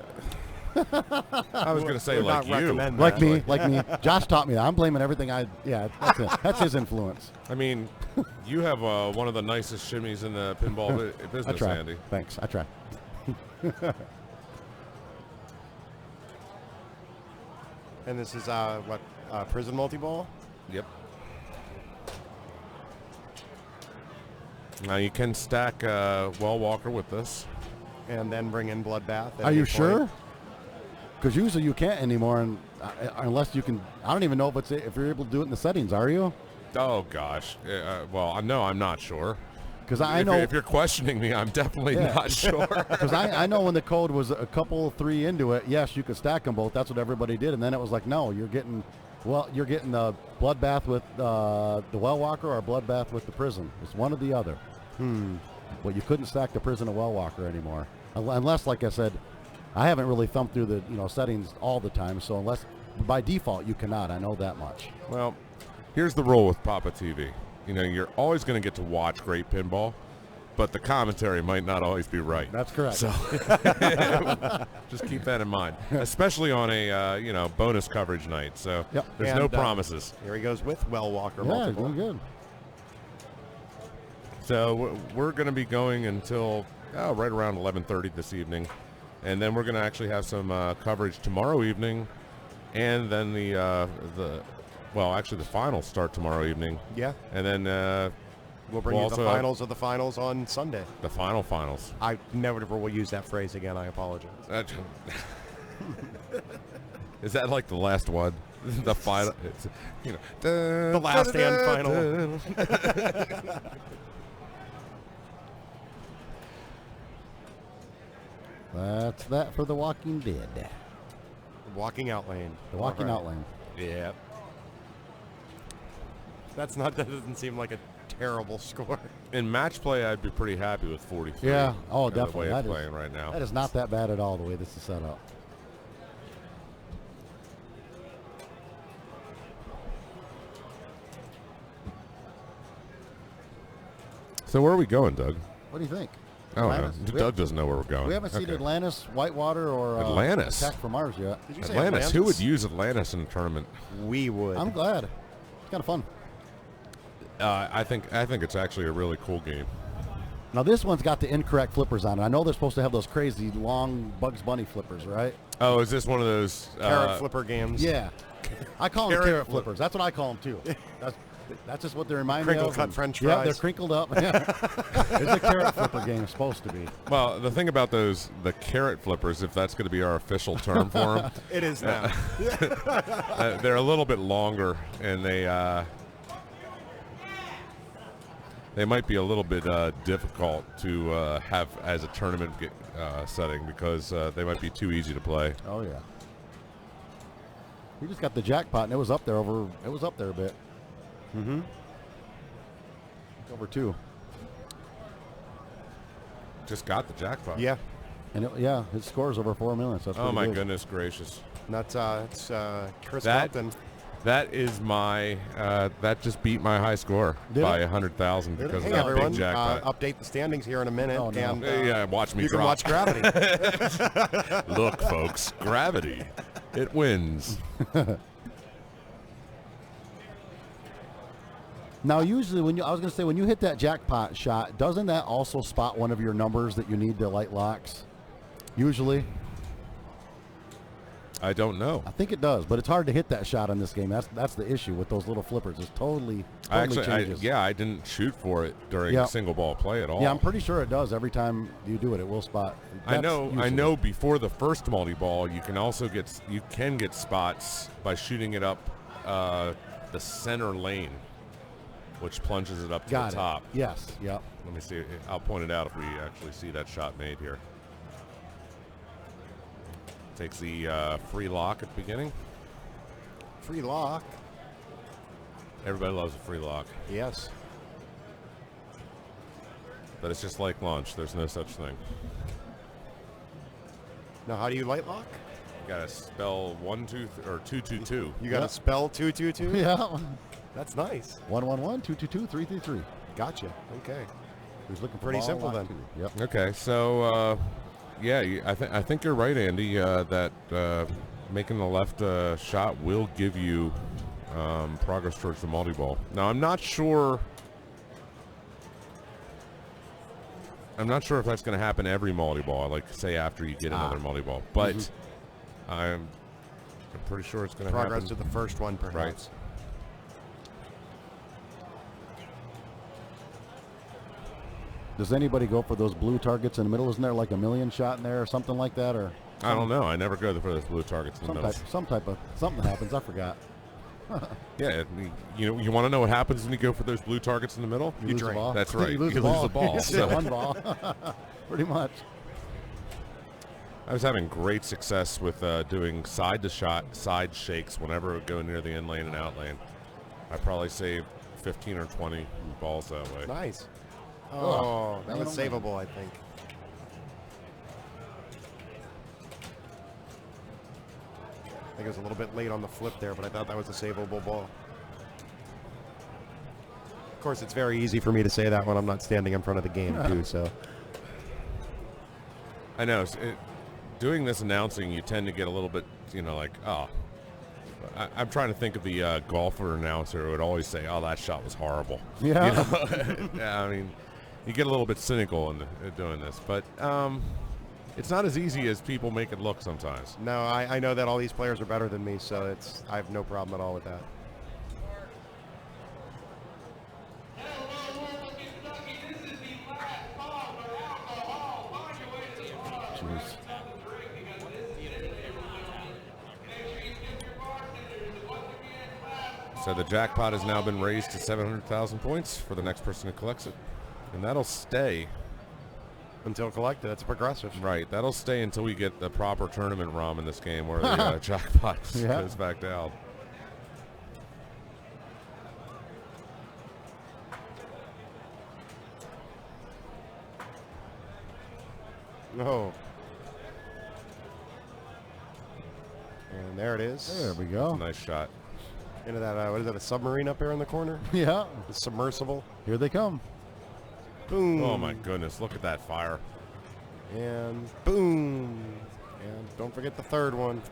I was going to say Would like not you. recommend Like that. me. Josh taught me that. I'm blaming everything that's it. That's his influence. I mean, you have one of the nicest shimmies in the pinball I business, try. Andy. Thanks. I try. And this is prison multi-ball? Yep. Now you can stack Well Walker with this. And then bring in Bloodbath. at Are you any sure? point. Because usually you can't anymore, and unless you can. I don't even know if you're able to do it in the settings. Are you? Oh gosh. Well, no, I'm not sure. Because I If know. if you're questioning me, I'm definitely Yeah. not sure. Because I know when the code was a couple 3 into it, yes, you could stack them both. That's what everybody did, and then it was like, no, you're getting the Bloodbath with the Well Walker or Bloodbath with the Prison. It's one or the other. But you couldn't stack the Prison or Well Walker anymore, unless, like I said, I haven't really thumbed through the settings all the time. So unless by default you cannot, I know that much. Well, here's the rule with Papa TV. You're always going to get to watch great pinball, but the commentary might not always be right. That's correct. So just keep that in mind, especially on a bonus coverage night. So Yep. there's no And, promises. Here he goes with Well Walker Yeah, multiple. doing good. So we're going to be going until right around 11:30 this evening, and then we're going to actually have some coverage tomorrow evening, and then the finals start tomorrow evening, Yeah. and then We'll bring We'll you the also have- finals of the finals on Sunday. the finals. I never will use that phrase again. I apologize. Is that like the last one? The final, it's, The last and final. That's that for The Walking Dead. Walking out lane. The Walking All Out Lane. Yeah. That doesn't seem like a terrible score. In match play, I'd be pretty happy with 43. Yeah. Oh, the way definitely. it's That is- playing right now. That is not that bad at all, the way this is set up. So where are we going, Doug? What do you think? Oh, no. Atlantis. Doug doesn't know where we're going. We haven't seen Okay. Atlantis, Whitewater, or Atlantis? Attack from Mars yet. Did you say Atlantis. Who would Atlantis? use Atlantis in a tournament? We would. I'm glad. It's kind of fun. I think it's actually a really cool game. Now this one's got the incorrect flippers on it. I know they're supposed to have those crazy long Bugs Bunny flippers, right? Oh, is this one of those? Carrot flipper games. Yeah. I call them Carrot carrot flip- flippers. That's what I call them too. That's just what they remind me Crinkle of. cut And- French Yeah, fries. they're crinkled up. Yeah. It's a carrot flipper game. It's supposed to be. Well, the thing about the carrot flippers, if that's going to be our official term for them, It is now. they're a little bit longer, and they might be a little bit difficult to have as a tournament setting because they might be too easy to play. Oh yeah. We just got the jackpot, and it was up there a bit. Mm-hmm. Over 2. Just got the jackpot. Yeah. And his score's over 4 million. So that's Oh pretty my good. goodness gracious. That's it's Chris That- Compton. That is my. That just beat my high score Did by it? 100,000 because Hey of that everyone, big jackpot. update the standings here in a minute, Oh, no. and Yeah, watch me you can drop. watch Gravity. Look, folks, gravity. It wins. Now, usually I was going to say, when you hit that jackpot shot, doesn't that also spot one of your numbers that you need to light locks? Usually. I don't know. I think it does, but it's hard to hit that shot in this game. That's the issue with those little flippers. It's totally changes. I didn't shoot for it during single ball play at all. Yeah, I'm pretty sure it does. Every time you do it, it will spot. I know. Before the first multi-ball, you can get spots by shooting it up the center lane, which plunges it up to the top. Yes. Yep. Let me see. I'll point it out if we actually see that shot made here. Takes the free lock at the beginning. Free lock. Everybody loves a free lock. Yes. But it's just like launch. There's no such thing. Now, how do you light lock? You gotta spell 1 2 or 2 2 2. You gotta spell 2 2 2. Yeah. That's nice. 1 1 1 2 2 2 3 3 3. Gotcha. Okay. Who's looking for Pretty ball simple lock then. two. Yep. Okay, so I think you're right, Andy. That making the left shot will give you progress towards the multi-ball. Now, I'm not sure if that's going to happen every multi-ball. Like say after you get another multi-ball, but I'm pretty sure it's going to happen. Progress to the first one, perhaps. Right. Does anybody go for those blue targets in the middle? Isn't there like a million shot in there or something like that? Or I don't know. I never go for those blue targets in the middle. Something happens. I forgot. Yeah, you want to know what happens when you go for those blue targets in the middle? You lose the drink. ball. That's right. You lose You the lose ball. the ball. So. One ball. Pretty much. I was having great success with doing side shakes whenever it would go near the in lane and out lane. I probably saved 15 or 20 balls that way. Nice. Oh, that was savable, I think. I think it was a little bit late on the flip there, but I thought that was a savable ball. Of course, it's very easy for me to say that when I'm not standing in front of the game, too, so. I know. Doing this announcing, you tend to get a little bit, like, oh. I'm trying to think of the golfer announcer who would always say, oh, that shot was horrible. Yeah. Yeah, I mean, you get a little bit cynical in doing this, but it's not as easy as people make it look sometimes. No, I know that all these players are better than me, so I have no problem at all with that. Jeez. So the jackpot has now been raised to 700,000 points for the next person who collects it. And that'll stay. Until collected, that's progressive. Right, that'll stay until we get the proper tournament ROM in this game where the jackpot goes back down. No. And there it is. There we go. Nice shot. Into that, what is that, a submarine up there in the corner? Yeah. The submersible. Here they come. Boom. Oh my goodness, look at that fire. And boom. And don't forget the third one.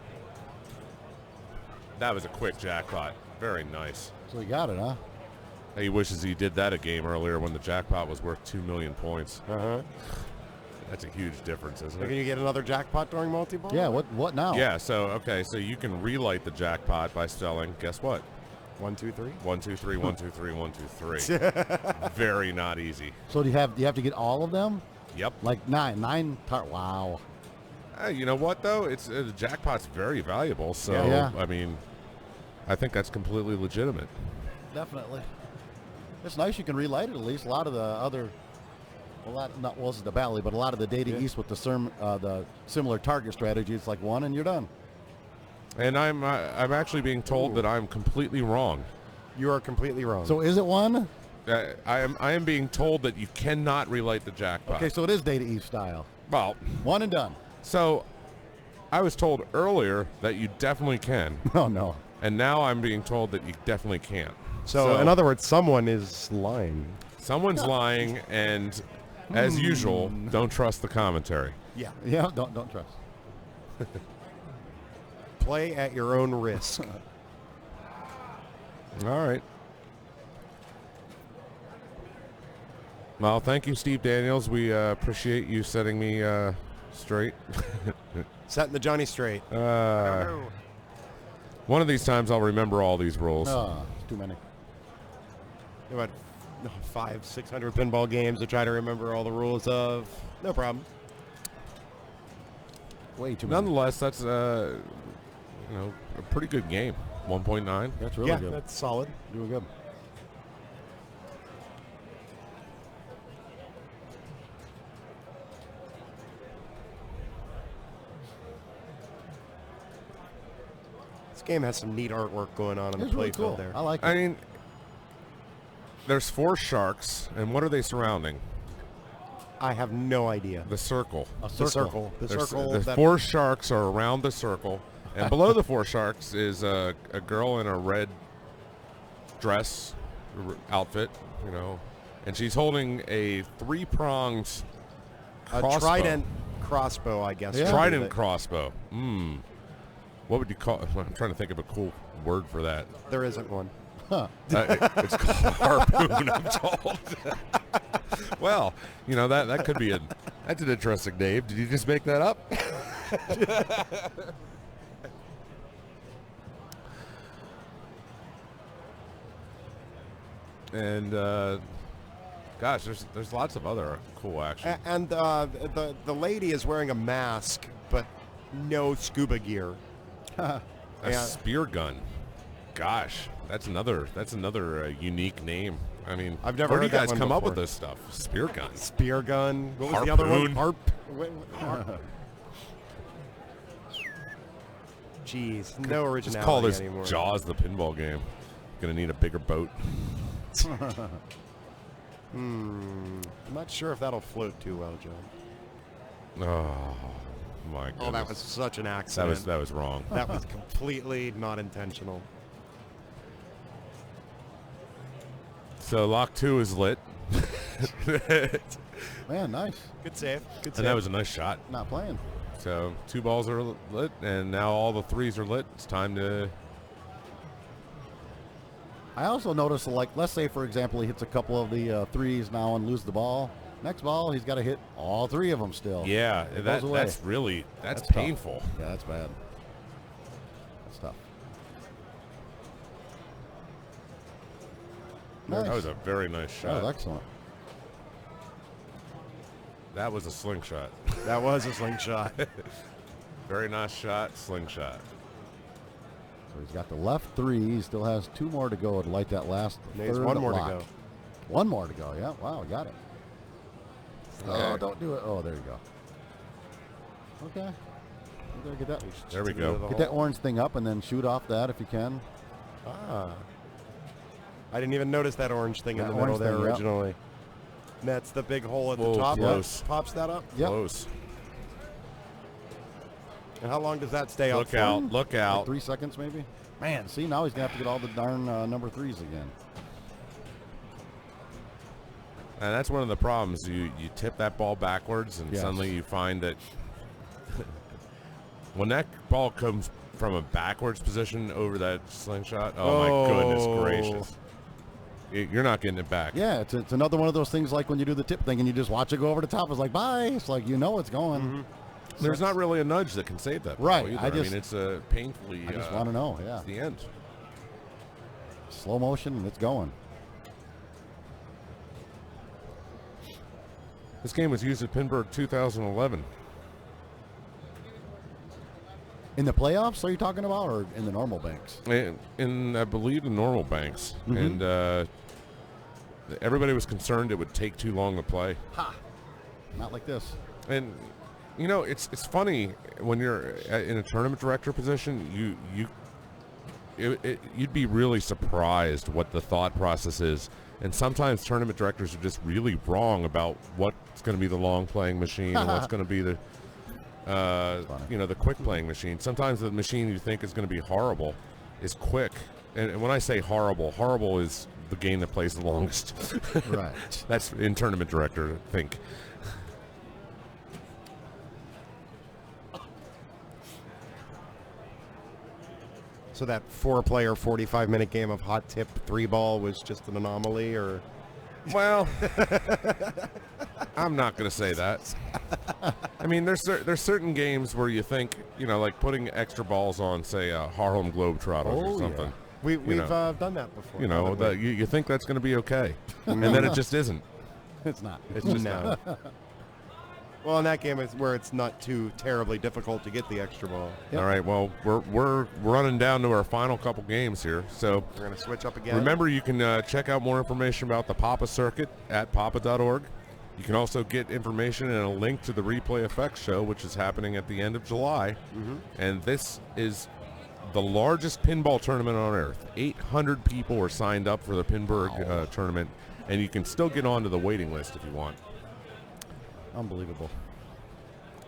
That was a quick jackpot. Very nice. So he got it, huh? He wishes he did that a game earlier when the jackpot was worth 2 million points. Uh-huh. That's a huge difference, isn't Can it? you get another jackpot during multi-ball? Yeah, what now? Yeah, so you can relight the jackpot by spelling, guess what? 1, 2, 3. 1 2 3 1 2 3 1 2 3. Very not easy. So do you have to get all of them? Yep. Like nine. Wow. You know what though? It's the jackpot's very valuable. So Yeah. I mean, I think that's completely legitimate. Definitely. It's nice you can relight it at least. A lot of the other, this is the Valley, but a lot of the Data East with the similar target strategy, it's like one and you're done. And I'm actually being told that I'm completely wrong. You are completely wrong. So is it one? I am being told that you cannot relight the jackpot. Okay, so it is Data East style. Well, One and done. so I was told earlier that you definitely can, Oh, no. and now I'm being told that you definitely can't. So in other words, someone is lying. Someone's lying, and as usual, don't trust the commentary. Yeah. Yeah, don't trust. Play at your own risk. All right. Well, thank you, Steve Daniels. We appreciate you setting me straight. Setting the Johnny straight. One of these times I'll remember all these rules. It's too many. About 500-600 pinball games to try to remember all the rules of. No problem. Way too many. Nonetheless, that's a pretty good game. 1.9. That's really good. That's solid. Doing good. This game has some neat artwork going on in It's the really playfield cool. there. I like it. I mean, there's 4 sharks, and what are they surrounding? I have no idea. The circle. A The circle. The There's- circle. The that 4 sharks are around the circle, and below the 4 sharks is a girl in a red dress outfit, and she's holding a 3-pronged a crossbow. trident crossbow, I guess. Yeah. would be Trident the- crossbow. What would you call? I'm trying to think of a cool word for that. There isn't one. It's called harpoon, I'm told. Well, that could be that's an interesting name. Did you just make that up? And gosh, there's lots of other cool action. And the lady is wearing a mask, but no scuba gear. A yeah. spear gun. Gosh, that's another unique name. I mean, I've never where do heard you that guys one come up before. with this stuff? Spear gun. Spear gun. What was the other one? Harpoon. Jeez, no originality Just call this anymore. Jaws the pinball game. Gonna need a bigger boat. I'm not sure if that'll float too well, John. Oh my goodness. Oh, that was such an that accident. was wrong. That was completely not intentional. So lock 2 is lit. Man, nice. Good save. Good save. And that was a nice shot. Not playing. So 2 balls are lit, and now all the 3s are lit. It's time to. I also noticed, like, let's say, for example, he hits a couple of the 3s now and loses the ball. Next ball, he's got to hit all 3 of them still. Yeah, It goes away. that's really That's tough. painful. Yeah, that's bad. That's tough. Nice. That was a very nice That shot. was excellent. That was a slingshot. That was a slingshot. Very nice shot, slingshot. So he's got the left 3. He still has 2 more to go to light that last There's third one more lock. to go. 1 more to go. Yeah, wow, got it. Oh, Okay. don't do it. Oh, there you go. Okay. You gotta get that. There we To the end of go. the Get that hole. orange thing up and then shoot off that if you can. Ah. I didn't even notice that orange thing in That the middle orange there thing, yep. originally. That's the big hole at Whoa, the top. close. Pops that up. Yep. Close. And how long does that stay up Look for? out, look Like out. 3 seconds maybe. Man, see, now he's gonna have to get all the darn number 3s again. And that's one of the problems. You tip that ball backwards, and Yes. suddenly you find that when that ball comes from a backwards position over that slingshot, oh my goodness gracious. You're not getting it back. Yeah, it's another one of those things like when you do the tip thing and you just watch it go over the top. It's like, bye. It's like, you know it's going. There's not really a nudge that can save that ball Right, either. I I just- mean, it's a painfully. I just want to know. Yeah. It's the end. Slow motion and it's going. This game was used at Pinburg 2011. In the playoffs, are you talking about, or in the normal banks? In I believe the normal banks, and everybody was concerned it would take too long to play. Not like this. And it's funny when you're in a tournament director position, you'd be really surprised what the thought process is. And sometimes tournament directors are just really wrong about what's going to be the long playing machine and what's going to be the the quick playing machine. Sometimes the machine you think is going to be horrible is quick. And when I say horrible is the game that plays the longest. Right. That's in tournament director think. So that 4-player, 45-minute game of hot tip 3-ball was just an anomaly, or Well, I'm not going to say that. I mean, there's certain games where you think, like putting extra balls on, say, Harlem Globetrotters or something. Yeah. We've done that before. You think that's going to be okay, and then it just isn't. It's not. It's just No. Well, in that game, it's where it's not too terribly difficult to get the extra ball. Yep. All right. Well, we're running down to our final couple games here, so We're going to switch up again. remember you can check out more information about the Papa Circuit at papa.org. You can also get information and a link to the Replay Effects show, which is happening at the end of July. And this is the largest pinball tournament on earth. 800 people were signed up for the Pinburg tournament, and you can still get onto the waiting list if you want. Unbelievable.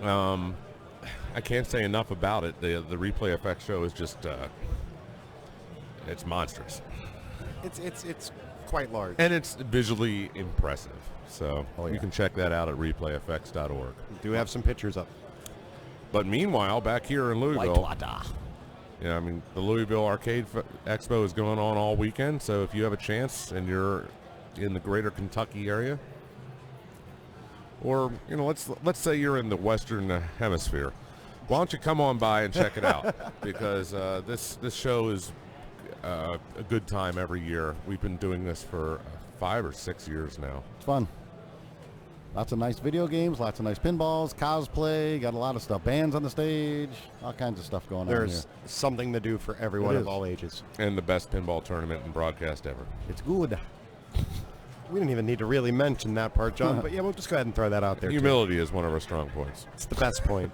I can't say enough about it. The Replay Effects show is just it's monstrous, It's quite large. and it's visually impressive. So Oh, yeah. you can check that out at replayeffects.org. We do have some pictures up. But meanwhile, back here in Louisville, I mean, the Louisville Arcade Expo is going on all weekend. So if you have a chance and you're in the greater Kentucky area, or let's say you're in the Western Hemisphere, why don't you come on by and check it out? Because this show is a good time every year. We've been doing this for 5 or 6 years now. It's fun. Lots of nice video games, lots of nice pinballs, cosplay, got a lot of stuff. Bands on the stage, all kinds of stuff going on There's here. something to do for everyone It of is. all ages. And the best pinball tournament and broadcast ever. It's good. We didn't even need to really mention that part, John, but yeah, we'll just go ahead and throw that out there. too. Humility is one of our strong points. It's the best point.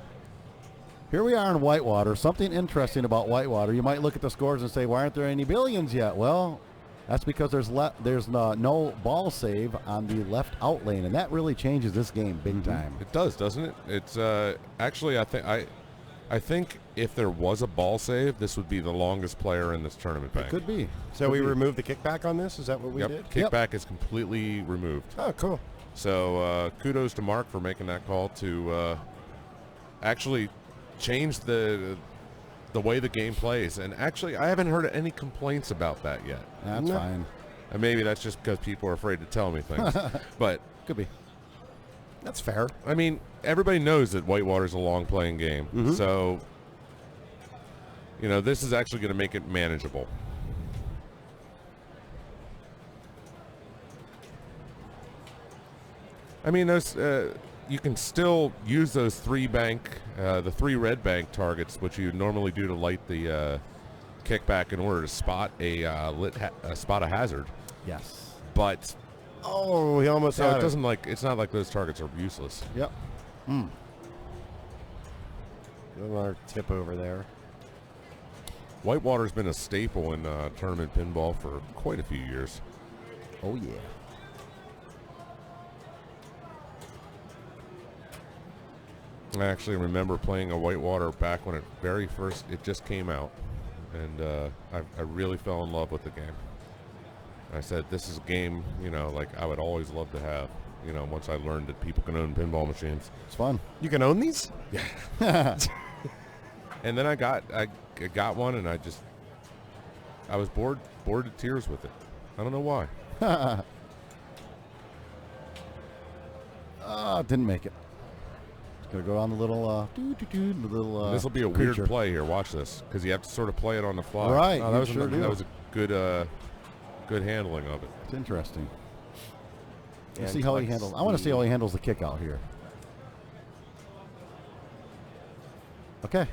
Here we are in Whitewater. Something interesting about Whitewater. You might look at the scores and say, why aren't there any billions yet? Well, that's because there's no ball save on the left out lane, and that really changes this game big time. It does, doesn't it? It's actually, I think if there was a ball save, this would be the longest player in this tournament bank. It could be. So Could we be. removed the kickback on this? Is that what we did? Yep, kickback is completely removed. Oh, cool. So kudos to Mark for making that call to actually change the way the game plays. And actually, I haven't heard any complaints about that yet. That's No. fine. And maybe that's just because people are afraid to tell me things. But Could be. That's fair. I mean, everybody knows that Whitewater's a long playing game. So, this is actually going to make it manageable. I mean, those you can still use those the three red bank targets, which you normally do to light the kickback in order to spot spot a hazard. Yes. But Oh, he almost so had it doesn't it's not like those targets are useless. Yep. Another tip over there. Whitewater's been a staple in tournament pinball for quite a few years. Oh, yeah. I actually remember playing a Whitewater back when it just came out, and I really fell in love with the game. I said, this is a game, like I would always love to have, once I learned that people can own pinball machines. It's fun. You can own these? And then I got one, and I was bored to tears with it. I don't know why. Didn't make it. Gonna go on the little This will be a creature. weird play here. Watch this, because you have to sort of play it on the fly. Right, Oh, you that was sure do. that was a good handling of it. It's interesting. Let's And see how he collect handles. I want to see how he handles the kick out here. Okay.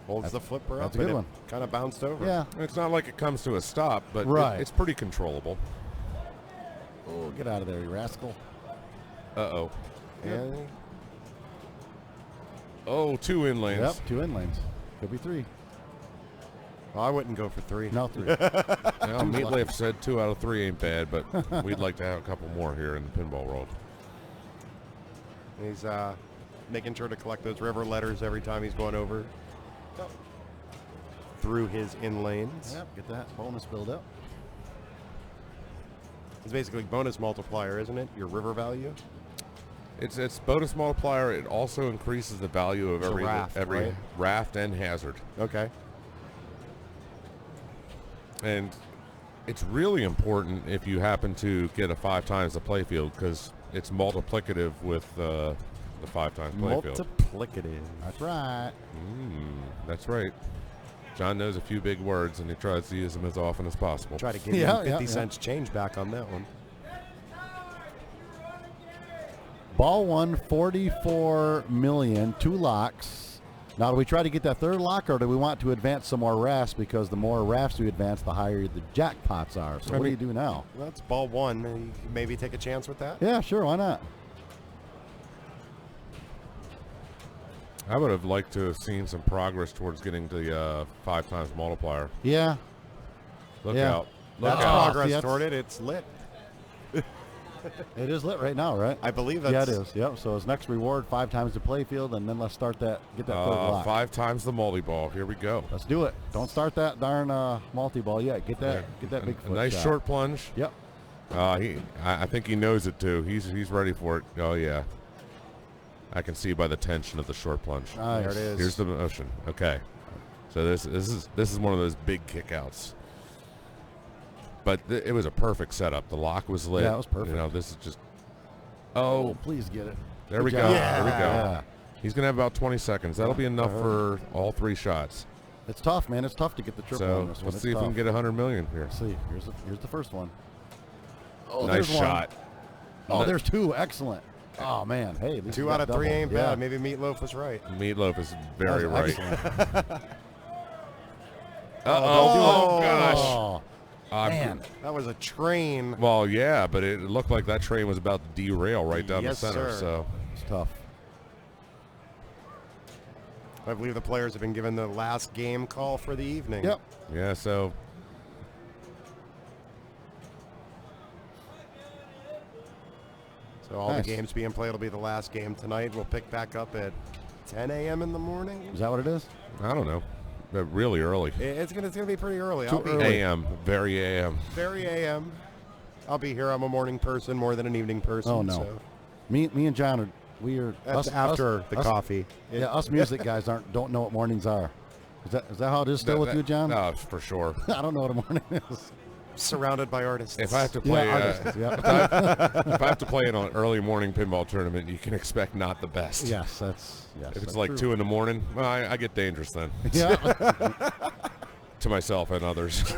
Holds the flipper that's up. a good and one. Kind of bounced over. Yeah. It's not like it comes to a stop, but Right. it's pretty controllable. Oh, get out of there, you rascal. Uh-oh. And Oh, 2 in lanes. Yep, 2 in lanes. Could be 3. well, I wouldn't go for 3. No, 3. Well, Meatloaf said 2 out of 3 ain't bad, but we'd like to have a couple more here in the pinball world. He's making sure to collect those river letters every time he's going over through his in lanes. Yep, get that bonus build up. It's basically bonus multiplier, isn't it? Your river value. It's bonus multiplier. It also increases the value of It's a every raft, right? raft and hazard. Okay. And it's really important if you happen to get a 5 times the playfield because it's multiplicative with the 5 times playfield. Multiplicative. That's right. That's right. John knows a few big words, and he tries to use them as often as possible. Try to give Yeah, you 50 yeah. cents change back on that one. Ball one, 44 million, 2 locks. Now, do we try to get that third lock, or do we want to advance some more rafts? Because the more rafts we advance, the higher the jackpots are. So what do you do now? Well, that's ball 1. You can maybe take a chance with that. Yeah, sure, why not? I would have liked to have seen some progress towards getting the 5 times multiplier. Yeah. Look Yeah. out. Look That's out. progress Yeah, toward it. It's lit. It is lit right now, right? I believe that's... Yeah, it is. Yep. So his next reward, 5 times the playfield, and then let's start that. Get that third lock. 5 times the multi-ball. Here we go. Let's do it. Don't start that darn multi-ball yet. Get that. Get that big A foot nice shot. short plunge. Yep. I think he knows it too. He's ready for it. Oh yeah. I can see by the tension of the short plunge. Nice. There it is. Here's the motion. Okay. So this is one of those big kickouts. But it was a perfect setup. The lock was lit. Yeah, it was perfect. You know, this is just. Oh, Oh, please get it. there Good we go. job. There we go. Yeah. He's gonna have about 20 seconds. That'll be enough for all 3 shots. It's tough, man. It's tough to get the triple on So this one. let's It's see if we tough. can get 100 million here. Let's see. Here's the first one. Oh, Nice there's one. shot. Oh, there's 2. Excellent. Oh man. Hey, these 2 got out of 3 double. ain't Yeah. bad. Maybe Meatloaf was right. Meatloaf is That very was right. excellent. Oh gosh. Oh, man. That was a train. Well, yeah, but it looked like that train was about to derail right down Yes, the center. sir. So It's tough. I believe the players have been given the last game call for the evening. Yep. yeah, so So all Nice. the games being played will be the last game tonight. We'll pick back up at 10 a.m. in the morning. Is that what it is? I don't know, but really early. It's gonna be pretty early. Too I'll be early. A.M. Very A.M. very a.m. I'll be here. I'm a morning person more than an evening person. Oh, no. So Me and John are that's after the coffee. Yeah, us music guys don't know what mornings are. Is that how it is still with you, John? No, for sure. I don't know what a morning is. Surrounded by artists. If I have to play, artists, yeah. if I have to play in an early morning pinball tournament, you can expect not the best. Yes, that's yes. If it's that's like true. 2 in the morning, well, I get dangerous then Yeah. to myself and others.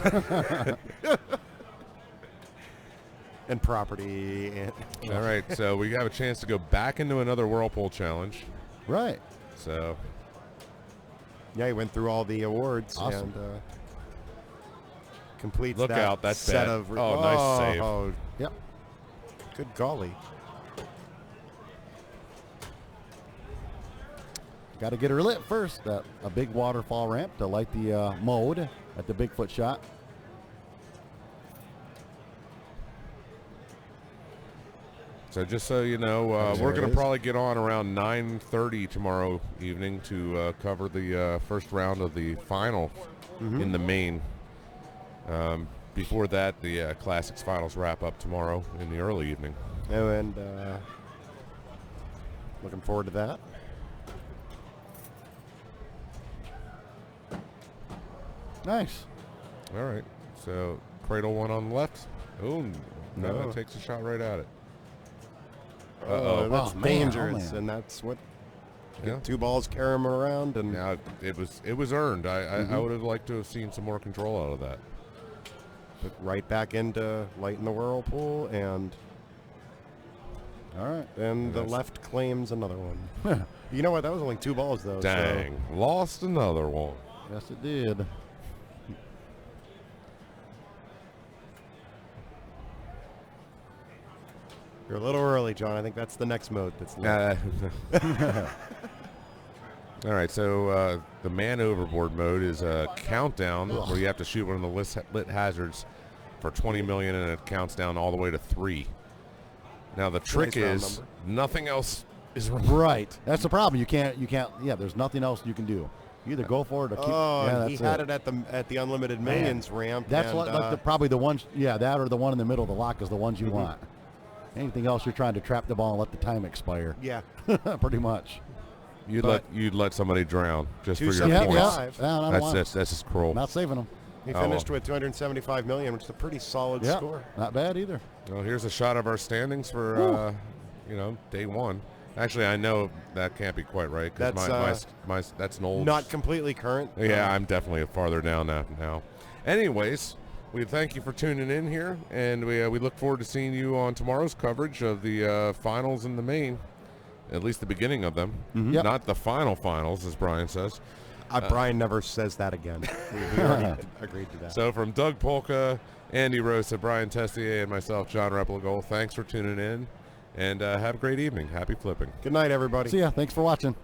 and property. And All right, so we have a chance to go back into another Whirlpool challenge. Right. So yeah, he went through all the awards Awesome. and completes Look that out, that's set bad. of. Oh, nice save. Oh, Yep. good golly. Got to get her lit first. A big waterfall ramp to light the mode at the Bigfoot shot. So just so you know, There we're it going to is. probably get on around 9:30 tomorrow evening to cover the first round of the final in the main. Before that, the Classics finals wrap up tomorrow in the early evening. And looking forward to that. Nice. All right, so cradle one on the left. Oh, no, No. that takes a shot right at it. Oh, that's Oh, man. dangerous, Oh, man. and that's what Yeah. 2 balls carry him around, and Now it was earned. I would have liked to have seen some more control out of that. put right back into light in the whirlpool, and All right. then the That's- left claims another one. You know what? That was only 2 balls though. so- Dang, lost another one. Yes, it did. You're a little early, John. I think that's the next mode. That's lit. All right, so the man overboard mode is a countdown where you have to shoot one of the lit hazards for 20 million, and it counts down all the way to 3. Now the trick nice round is number. nothing else is Right. That's the problem. You can't. Yeah. There's nothing else you can do. You either go for it or keep. Oh, yeah, he that's had it at the unlimited millions ramp. That's and, like probably the one. Yeah, that or the one in the middle of the lock is the ones you want. Anything else, you're trying to trap the ball and let the time expire. yeah. Pretty much. you'd let somebody drown just for your 275. points. Yeah, I don't want it. That's just cruel. Not saving them. He Oh, finished with 275 million, which is a pretty solid Yeah, score. not bad either. Well, here's a shot of our standings for day one. Actually, I know that can't be quite right because that's an old. Not completely current. Yeah, I'm definitely farther down that now. Anyways, we thank you for tuning in here, and we look forward to seeing you on tomorrow's coverage of the finals in the main, at least the beginning of them, Yep. not the finals, as Brian says. Brian never says that again. We already agreed to that. So from Doug Polka, Andy Rosa, Brian Tessier, and myself, John Replicol, thanks for tuning in, and have a great evening. Happy flipping. Good night, everybody. See ya. Thanks for watching.